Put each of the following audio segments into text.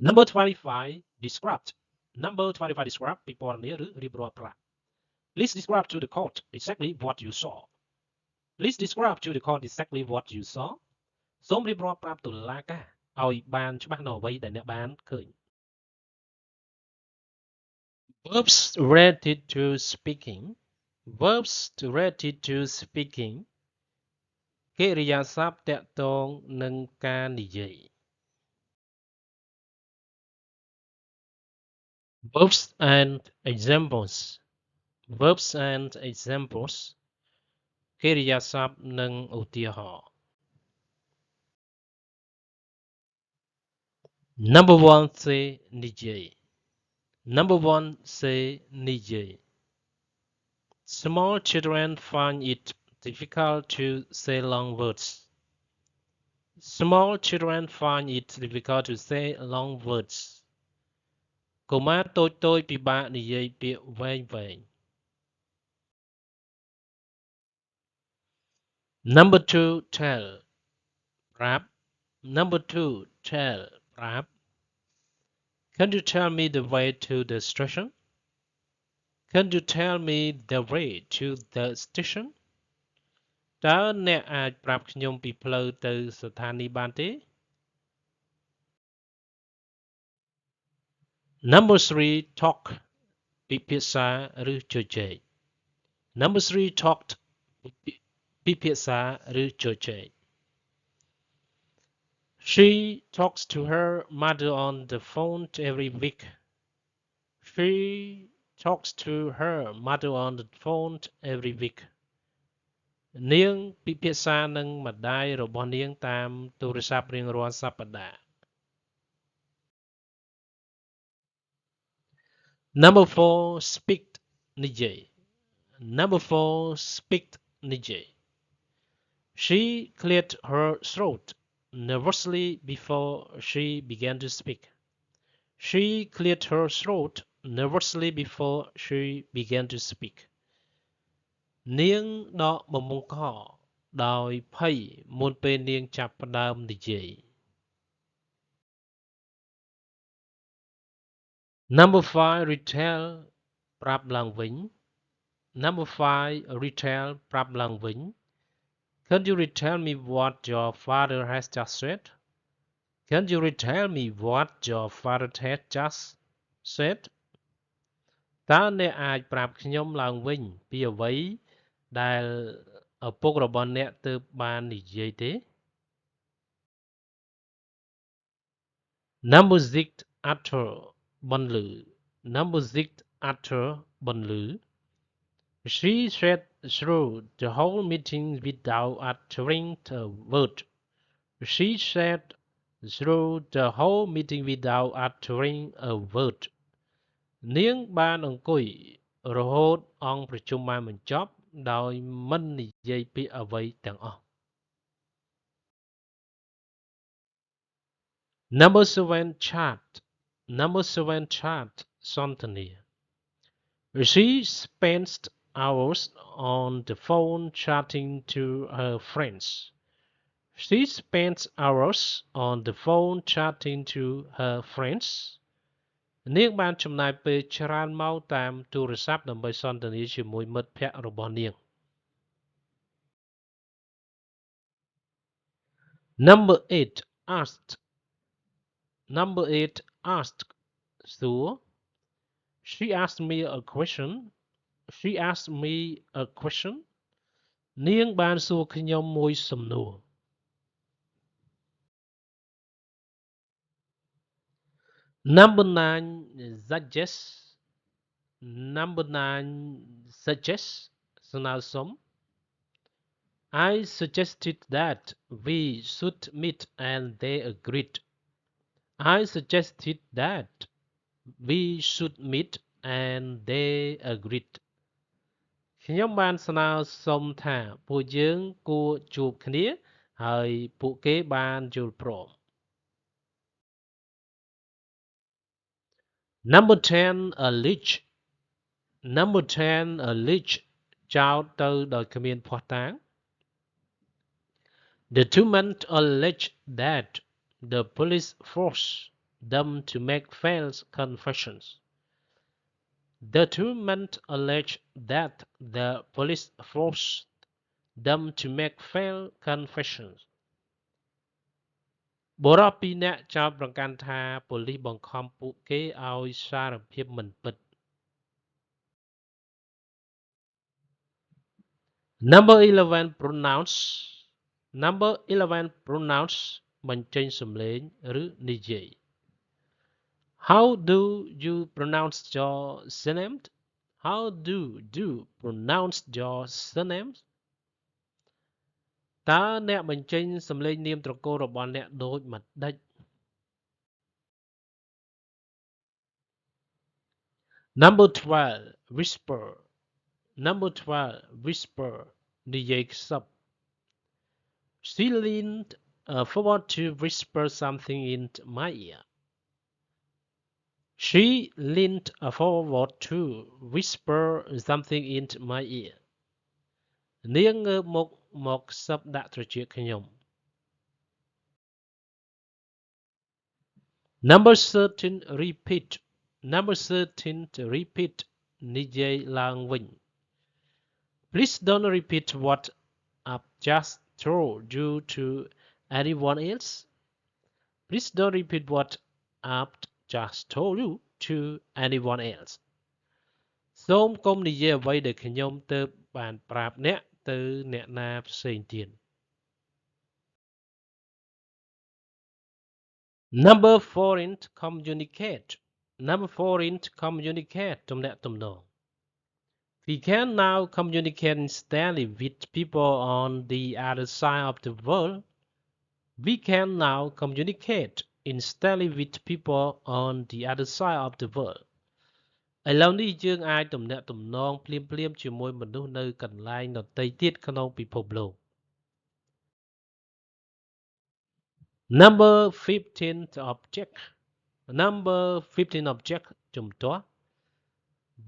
Number 25 described. Number 25 described ពីព័ត៌មានឬរៀបរាប់ប្រាប់ Please describe to the court exactly what you saw. Please describe to the court exactly what you saw. សូមរៀបរាប់ប្រាប់តុលាការឲ្យបានច្បាស់នៅអ្វីដែលអ្នកបានឃើញ Verbs related to speaking. Verbs related to speaking. កិរិយាសព្ទទាក់ទងនឹងការនិយាយ Verbs and examples. Verbs and examples. កិរិយាសព្ទនិងឧទាហរណ៍ Number 1 say និយាយ Number 1 say និយាយ Small children find it difficult to say long words. Small children find it difficult to say long words. កុមារតូចៗពិបាកនិយាយពាក្យវែងៗ Number 2 tell ប្រាប់ Number 2 tell ប្រាប់ Can you tell me the way to the station? Can you tell me the way to the station? តើអ្នកអាចប្រាប់ខ្ញុំពីផ្លូវទៅស្ថានីយ៍បានទេ Number 3 talk ពិភាក្សាឬជជែក Number 3 talked ពិភាក្សាឬជជែក She talks to her mother on the phone every week. She talks to her mother on the phone every week. នាងពិភាក្សានឹងម្ដាយរបស់នាងតាមទូរស័ព្ទរៀងរាល់សប្តាហ៍ Number 4 speak និយាយ Number 4 speak និយាយ She cleared her throat nervously before she began to speak. She cleared her throat nervously before she began to speak. នាងដកបំពង់កដោយភ័យមុនពេលនាងចាប់ផ្ដើមនិយាយ Number 5 retell ប្រាប់ឡើងវិញ Number 5 retell ប្រាប់ឡើងវិញ Can you retell me what your father has just said? Can you retell me what your father has just said? តើអ្នកអាចប្រាប់ខ្ញុំឡើងវិញពីអ្វីដែលឪពុករបស់អ្នកទើបបាននិយាយទេ Number 6 utter បន្លឺ Number 6 utter បន្លឺ She sat through the whole meeting without uttering a word. She sat through the whole meeting without uttering a word. នាងបានអង្គុយរហូតអង្គប្រជុំបានបញ្ចប់ដោយមិននិយាយពាក្យអ្វីទាំងអស់ Number 7 chart Number 7 chart សន្ទនា She spends hours on the phone chatting to her friends. She spends hours on the phone chatting to her friends. នាងបានចំណាយពេលច្រើនម៉ោងតាមទូរស័ព្ទដើម្បីសន្ទនាជាមួយមិត្តភ័ក្តិរបស់នាង Number 8 asked Number 8 asked សួរ She asked me a question. She asked me a question. នាងបានសួរខ្ញុំមួយសំណួរ Number 9 suggest Number 9 suggest ស្នើសុំ I suggested that we should meet and they agreed. I suggested that we should meet and they agreed. ខ្ញុំបានស្នើសុំថាពួកយើងគួរជួបគ្នាហើយពួកគេបានយល់ព្រម Number 10 a leech Number 10 a leech ចោទទៅដោយគ្មានភស្តុតាង The two men alleged that the police force them to make false confessions. The two men allege that the police forced them to make false confessions. បុរសពីរនាក់ចោទប្រកាន់ថាប៉ូលីសបង្ខំពួកគេឲ្យសារភាពមិនពិត Number 11 pronounce Number 11 pronounce បញ្ចេញសំឡេងឬនិយាយ How do you pronounce your surname? How do you pronounce your surname? តើអ្នកបញ្ចេញសំឡេងនាមត្រកូលរបស់អ្នកដូចម្តេច Number 12 whisper Number 12 whisper និយាយខ្សឹប She leaned forward to whisper something into my ear. She leaned forward to whisper something into my ear. នាងងើបមុខមកខ្សឹបដាក់ត្រចៀកខ្ញុំ Number 13 repeat Number 13 repeat និយាយឡើងវិញ Please don't repeat what I've just told you to anyone else. Please don't repeat what I've just told you to anyone else. សូមកុំនិយាយអ្វីដែលខ្ញុំទើបបានប្រាប់អ្នកទៅអ្នកណាផ្សេងទៀត Number 14 communicate Number 14 communicate ទំនាក់ទំនង We can now communicate instantly with people on the other side of the world. We can now communicate instantly with people on the other side of the world. ឥឡូវនេះយើងអាចទំនាក់ទំនងភ្លាមៗជាមួយមនុស្សនៅកន្លែងដទៃទៀតក្នុងពិភពលោក Number 15 object Number 15 object ជំទាស់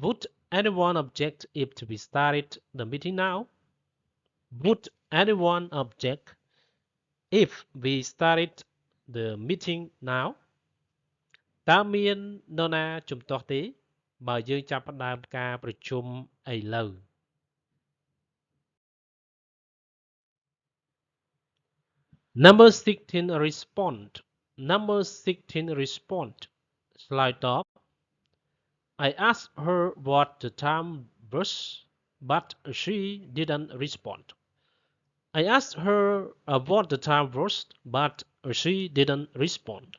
Would anyone object if we started the meeting now? Would anyone object if we started the meeting now? តើមាននរណាជំទាស់ទេបើយើងចាប់ផ្ដើមការប្រជុំឥឡូវ Number 16 respond Number 16 respond ឆ្លើយតប I asked her what the time was but she didn't respond I asked her what the time was but she didn't respond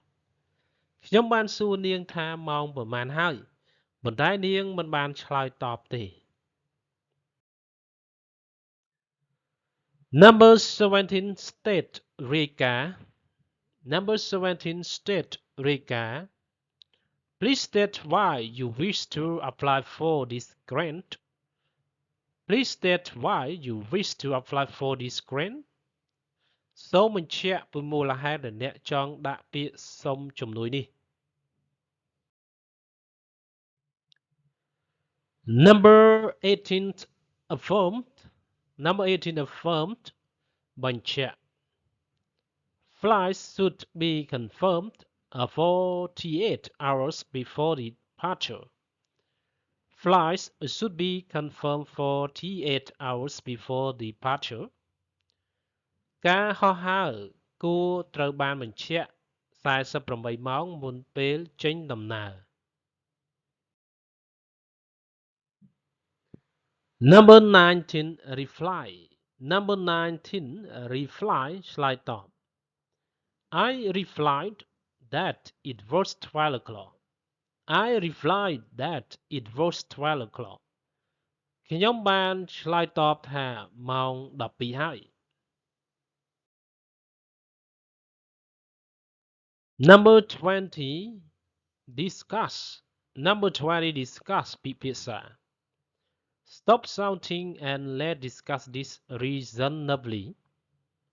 ខ្ញុំបានសួរនាងថាម៉ោងប៉ុន្មានហើយប៉ុន្តែនាងមិនបានឆ្លើយតបទេ Number 17 state រាយការណ៍ Number 17 state រាយការណ៍ Please state why you wish to apply for this grant. Please state why you wish to apply for this grant. សូមបញ្ជាក់ពីមូលហេតុដែលអ្នកចង់ដាក់ពាក្យសុំជំនួយនេះ Number 18 affirmed Number 18 affirmed បញ្ជាក់ Flights should be confirmed 48 hours before departure. Flights should be confirmed 48 hours before departure. ការហោះហើរគួរត្រូវបានបញ្ជាក់48ម៉ោងមុនពេលចេញដំណើរ Number 19 reply Number 19 reply ឆ្លើយតប I replied that it was 12 o'clock. I replied that it was 12 o'clock. ខ្ញុំបានឆ្លើយតបថាម៉ោង12ហើយ Number 20 discuss Number 20 discuss ពិភាក្សា Stop shouting and let's discuss this reasonably.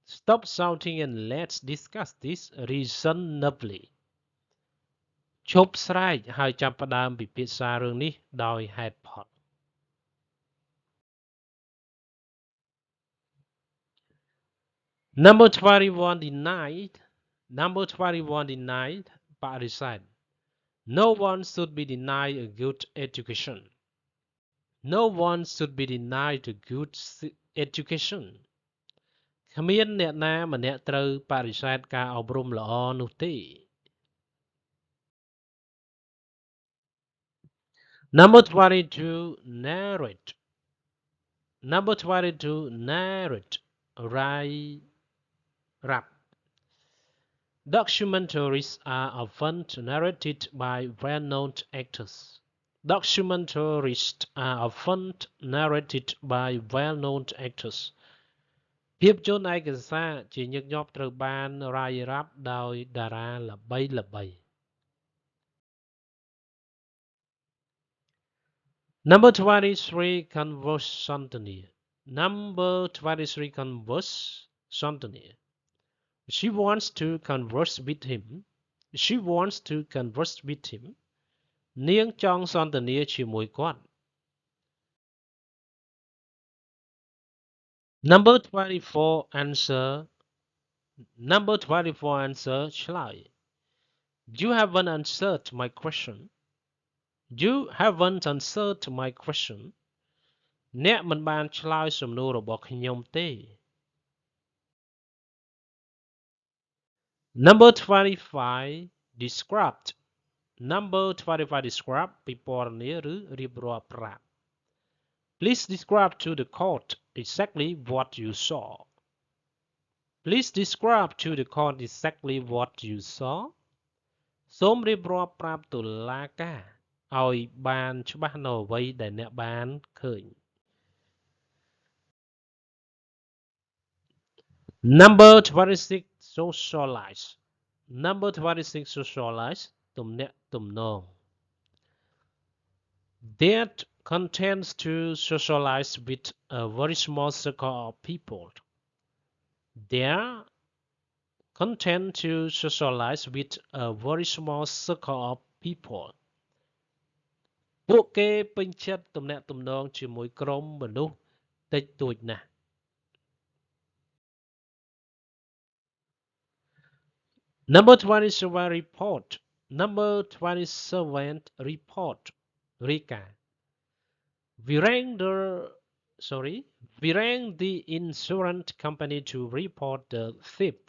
Stop shouting and let's discuss this reasonably. ឈប់ស្រែកហើយចាប់ផ្ដើមពិភាក្សារឿងនេះដោយហេតុផល Number 21 denied Number 21 denied បរិសេធ No one should be denied a good education. No one should be denied a good education. គ្មានអ្នកណាម្នាក់ត្រូវបដិសេធការអប់រំល្អនោះទេ Number 22 narrate. Number 22 narrate. Write rap. Documentaries are often narrated by well-known actors. Documentaries are often narrated by well-known actors. ភាពយន្តឯកសារជាញឹកញាប់ត្រូវបានរាយរាប់ដោយតារាល្បីៗ Number 23 conversationally. Number 23 conversationally. She wants to converse with him. She wants to converse with him. នាងចង់សន្ទនាជាមួយគាត់ Number 24 answer. Number 24 answer ឆ្លើយ You haven't answered my question. You haven't answered my question. អ្នកមិនបានឆ្លើយសំណួររបស់ខ្ញុំទេ Number 25 described. Number 25 describe ពិពណ៌នាឬរៀបរាប់ប្រាប់ Please describe to the court exactly what you saw. Please describe to the court exactly what you saw. សូមរៀបរាប់ប្រាប់តុលាការឲ្យបានច្បាស់នៅអ្វីដែលអ្នកបានឃើញ Number 26 socialize. Number 26 socialize ទំនាក់ទំនង That contends to socialize with a very small circle of people. There content to socialize with a very small circle of people. ពួកគេពេញចិត្តទំនាក់ទំនងជាមួយក្រុមមនុស្សតិចតួចណាស់ Number 27 report. Number 27 report. រាយការណ៍ We rang the insurance company to report the theft.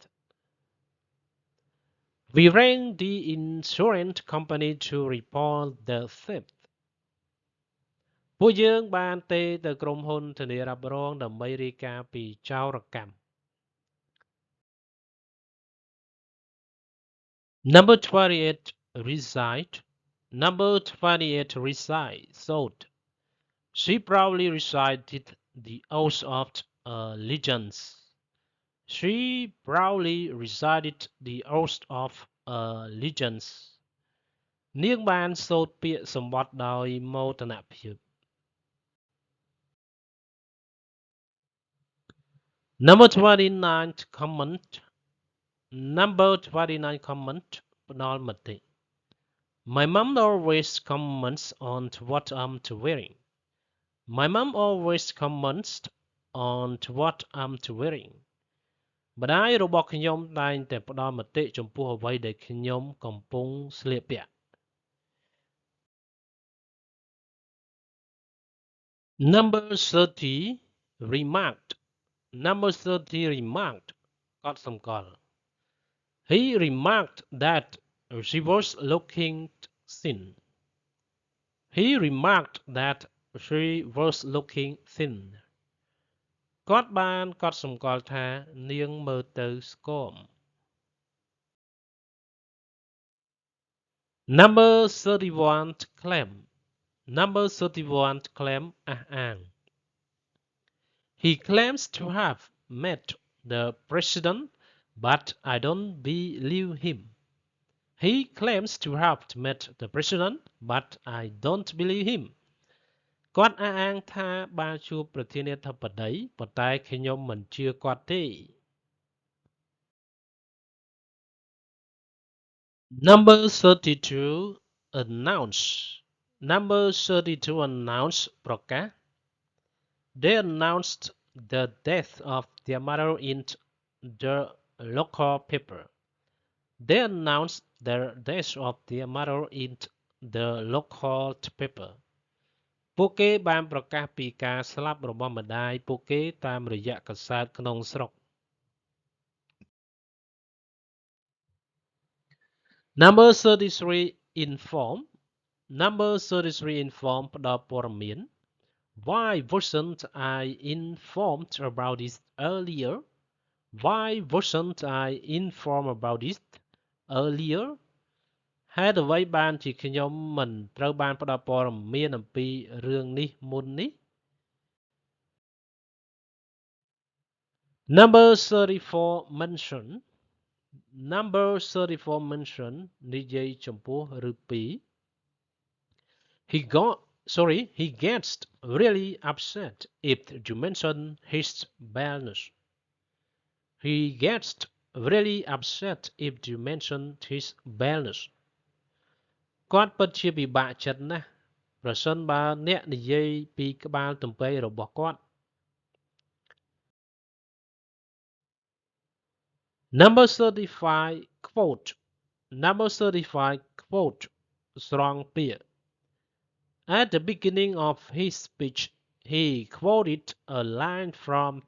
We rang the insurance company to report the theft. ពួកយើងបានទេទៅក្រុមហ៊ុនធានារ៉ាប់រងដើម្បីរាយការណ៍ពីចោរកម្ម Number 28 reside. Number 28 reside sold. She proudly recited the oath of allegiance. She proudly recited the oath of allegiance. នាងបានសូត្រពាក្យសម្បត្តិដោយមោទនភាព Number 29 comment. Number 29 comment ផ្ដល់មតិ My mom always comments on what I'm wearing. My mom always comments on what I'm wearing. ម្ដាយរបស់ខ្ញុំតែងតែផ្ដល់មតិចំពោះអ្វីដែលខ្ញុំកំពុងស្លៀកពាក់ Number 30 remarked. Number 30 remarked កត់សម្គាល់ He remarked that she was looking thin. He remarked that she was looking thin. គាត់បានកត់សម្គាល់ថានាងមើលទៅស្គម Number 31 claim. Number 31 claim អះអាង He claims to have met the president, but I don't believe him. He claims to have met the president, but I don't believe him. គាត់អះអាងថាបានជួបប្រធានាធិបតីប៉ុន្តែខ្ញុំមិនជឿគាត់ទេ Number 32 announce. Number 32 announce ប្រកាស They announced the death of their mother in the local paper. They announced the death of their mother in the local paper ពួកគេបានប្រកាសពីការស្លាប់របស់ម្ដាយពួកគេតាមរយៈកាសែតក្នុងស្រុក Number 33 inform Number 33 inform ផ្ដល់ព័ត៌មាន Why wasn't I informed about this earlier? Why wasn't I informed about this earlier? ហេតុអ្វីបានជាខ្ញុំមិនត្រូវបានផ្ដល់ព័ត៌មានអំពីរឿងនេះមុននេះ Number 34 mention Number 34 mention និយាយចំពោះឬពីរ he gets really upset if you mention his baldness. He gets really upset if you mention his baldness. គាត់ពិតជាពិបាកចិត្តណាស់ប្រសិនបើអ្នកនិយាយពីក្បាលទំពែងរបស់គាត់ Number 35 quote Number 35 quote ស្រង់ពាក្យ At the beginning of his speech he quoted a line from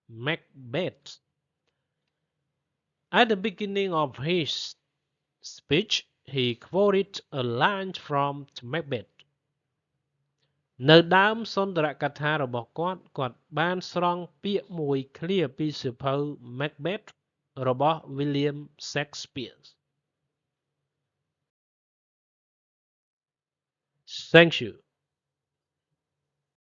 Macbeth. At the beginning of his speech he quoted a line from Macbeth. នៅដើមសុន្ទរកថារបស់គាត់បានស្រង់ពាក្យមួយឃ្លាពីសៀវភៅ Macbeth របស់ William Shakespeare. Thank you.